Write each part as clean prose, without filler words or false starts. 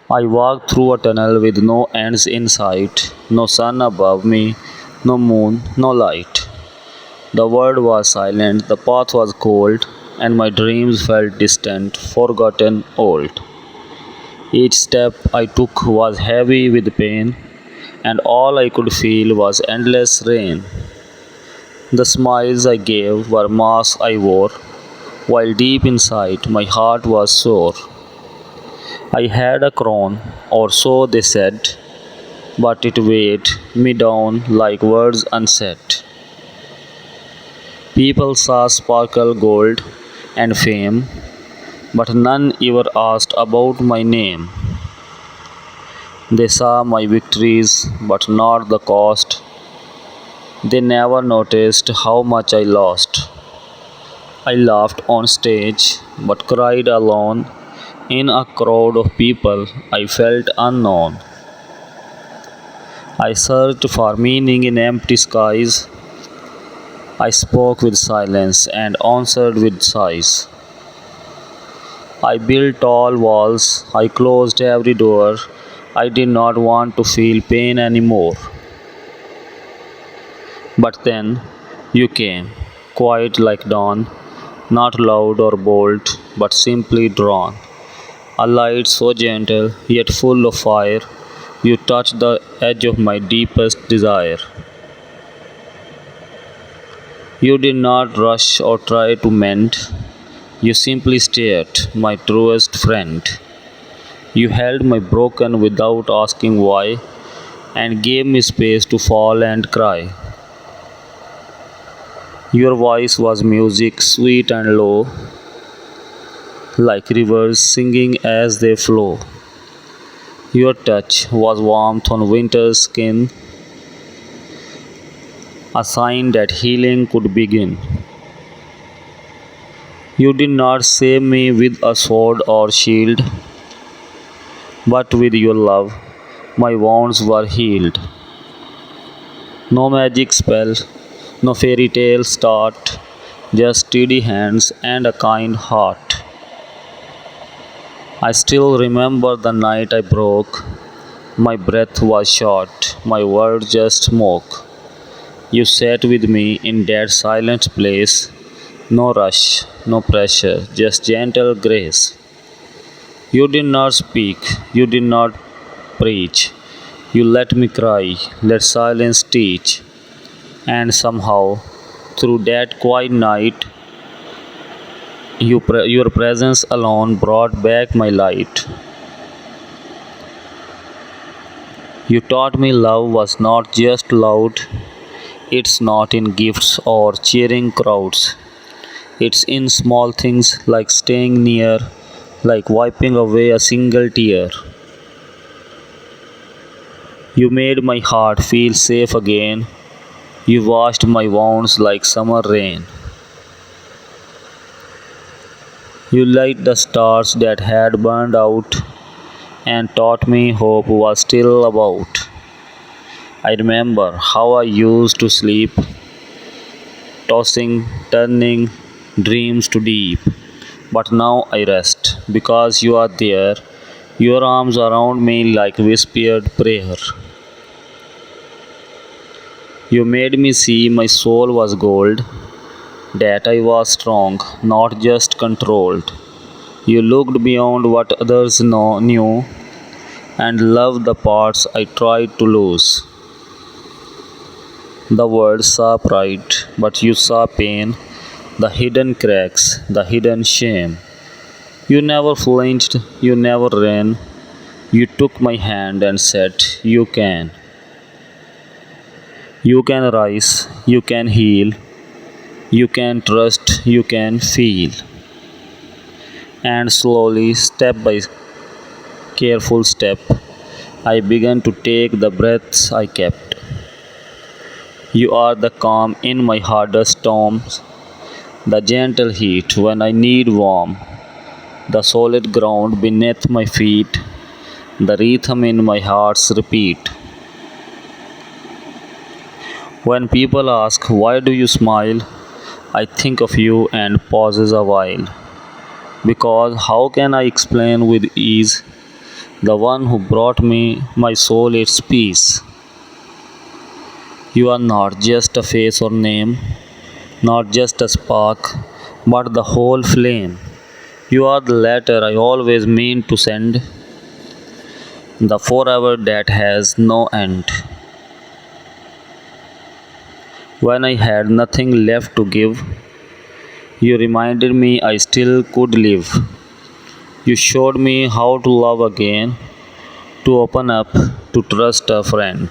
I walked through a tunnel with no ends in sight, no sun above me, no moon, no light. The world was silent, the path was cold, and my dreams felt distant, forgotten, old. Each step I took was heavy with pain, and all I could feel was endless rain. The smiles I gave were masks I wore, while deep inside my heart was sore. I had a crown, or so they said, but it weighed me down like words unsaid. People saw sparkle, gold, and fame, but none ever asked about my name. They saw my victories, but not the cost. They never noticed how much I lost. I laughed on stage, but cried alone. In a crowd of people, I felt unknown. I searched for meaning in empty skies. I spoke with silence and answered with sighs. I built tall walls, I closed every door. I did not want to feel pain anymore. But then you came, quiet like dawn, not loud or bold, but simply drawn. A light so gentle, yet full of fire, you touched the edge of my deepest desire. You did not rush or try to mend, you simply stayed, my truest friend. You held my broken without asking why, and gave me space to fall and cry. Your voice was music, sweet and low, like rivers singing as they flow. Your touch was warmth on winter's skin, a sign that healing could begin. You did not save me with a sword or shield, but with your love, my wounds were healed. No magic spell, no fairy tale start, just steady hands and a kind heart. I still remember the night I broke. My breath was short, my words just smoke. You sat with me in that silent place. No rush, no pressure, just gentle grace. You did not speak, you did not preach. You let me cry, let silence teach. And somehow, through that quiet night, your presence alone brought back my light. You taught me love was not just loud, it's not in gifts or cheering crowds. It's in small things like staying near, like wiping away a single tear. You made my heart feel safe again. You washed my wounds like summer rain. You light the stars that had burned out and taught me hope was still about. I remember how I used to sleep, tossing, turning dreams to deep. But now I rest because you are there, your arms around me like whispered prayer. You made me see my soul was gold, that I was strong, not just controlled. You looked beyond what others knew and loved the parts I tried to lose. The world saw pride, but you saw pain, the hidden cracks, the hidden shame. You never flinched, you never ran. You took my hand and said, "You can. You can rise, you can heal, you can trust, you can feel." And slowly, step by careful step, I began to take the breaths I kept. You are the calm in my hardest storms, the gentle heat when I need warmth, the solid ground beneath my feet, the rhythm in my heart's repeat. When people ask, "Why do you smile?" I think of you and pauses a while. Because how can I explain with ease? the one who brought me my soul its peace. You are not just a face or name, not just a spark, but the whole flame. You are the letter I always meant to send, the forever that has no end. When I had nothing left to give, you reminded me I still could live. You showed me how to love again, to open up, to trust a friend.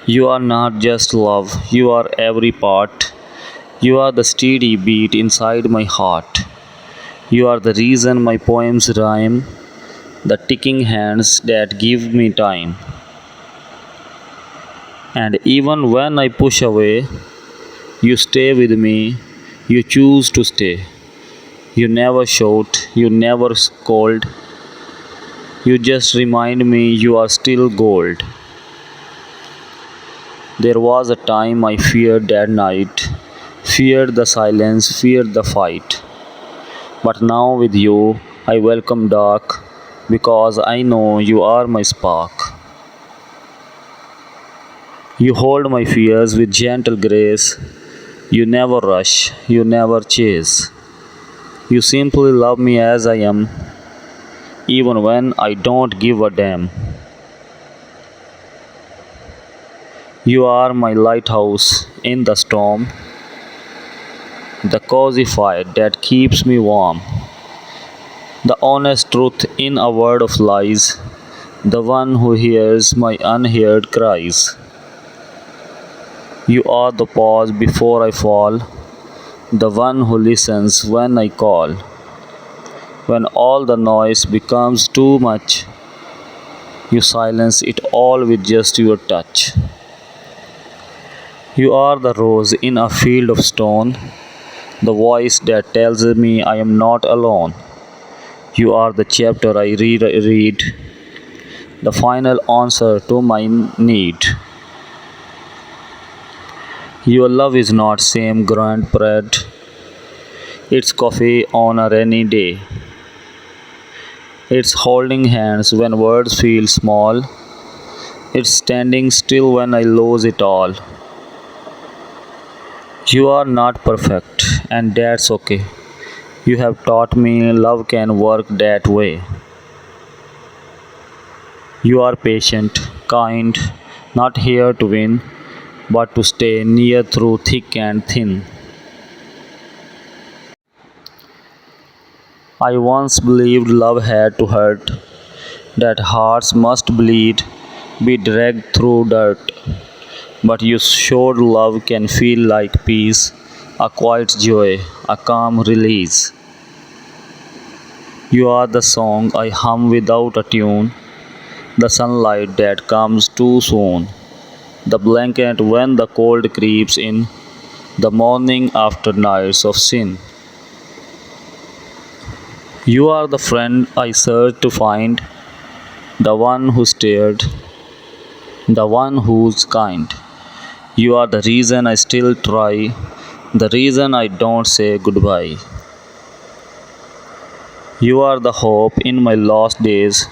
You are not just love, you are every part. You are the steady beat inside my heart. You are the reason my poems rhyme, the ticking hands that give me time. And even when I push away, you stay with me, you choose to stay. You never shout, you never scold, you just remind me you are still gold. There was a time I feared that night, feared the silence, feared the fight. But now with you, I welcome dark because I know you are my spark. You hold my fears with gentle grace. You never rush, you never chase. You simply love me as I am, even when I don't give a damn. You are my lighthouse in the storm, the cozy fire that keeps me warm, the honest truth in a world of lies, the one who hears my unheard cries. You are the pause before I fall, the one who listens when I call. When all the noise becomes too much, you silence it all with just your touch. You are the rose in a field of stone, the voice that tells me I am not alone. You are the chapter I read, the final answer to my need. Your love is not same grand bread, it's coffee on a rainy day. It's holding hands when words feel small, it's standing still when I lose it all. You are not perfect, and that's okay. You have taught me love can work that way. You are patient, kind, not here to win, but to stay near through thick and thin. I once believed love had to hurt, that hearts must bleed, be dragged through dirt. But you showed love can feel like peace, a quiet joy, a calm release. You are the song I hum without a tune, the sunlight that comes too soon, the blanket when the cold creeps in, the morning after nights of sin. You are the friend I search to find, the one who stared, the one who's kind. You are the reason I still try, the reason I don't say goodbye. You are the hope in my lost days,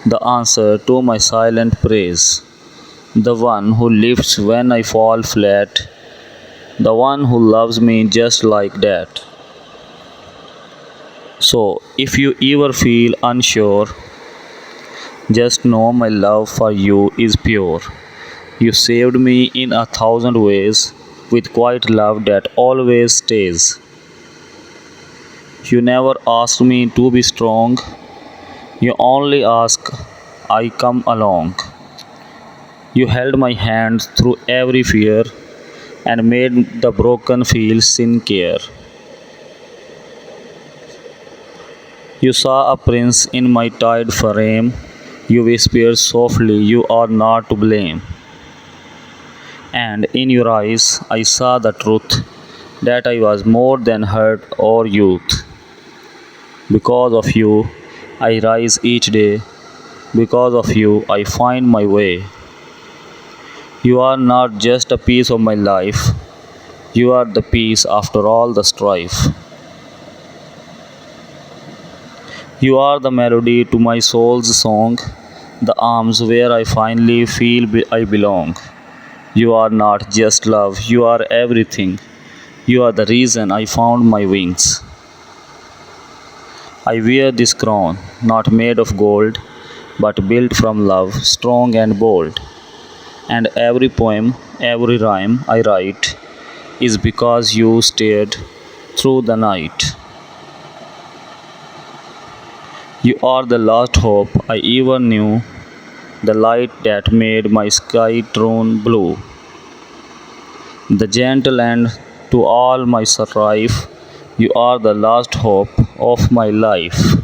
the answer to my silent praise, the one who lifts when I fall flat, the one who loves me just like that. So, if you ever feel unsure, just know my love for you is pure. You saved me in a thousand ways with quiet love that always stays. You never asked me to be strong, you only ask I come along. You held my hand through every fear and made the broken feel sincere. You saw a prince in my tired frame. You whispered softly, you are not to blame. And in your eyes, I saw the truth that I was more than hurt or youth. Because of you, I rise each day. Because of you, I find my way. You are not just a piece of my life, you are the peace after all the strife. You are the melody to my soul's song, the arms where I finally feel I belong. You are not just love, you are everything. You are the reason I found my wings. I wear this crown, not made of gold, but built from love, strong and bold. And every poem, every rhyme I write is because you stared through the night. You are the last hope I ever knew, the light that made my sky turn blue, the gentle end to all my strife. You are the last hope of my life.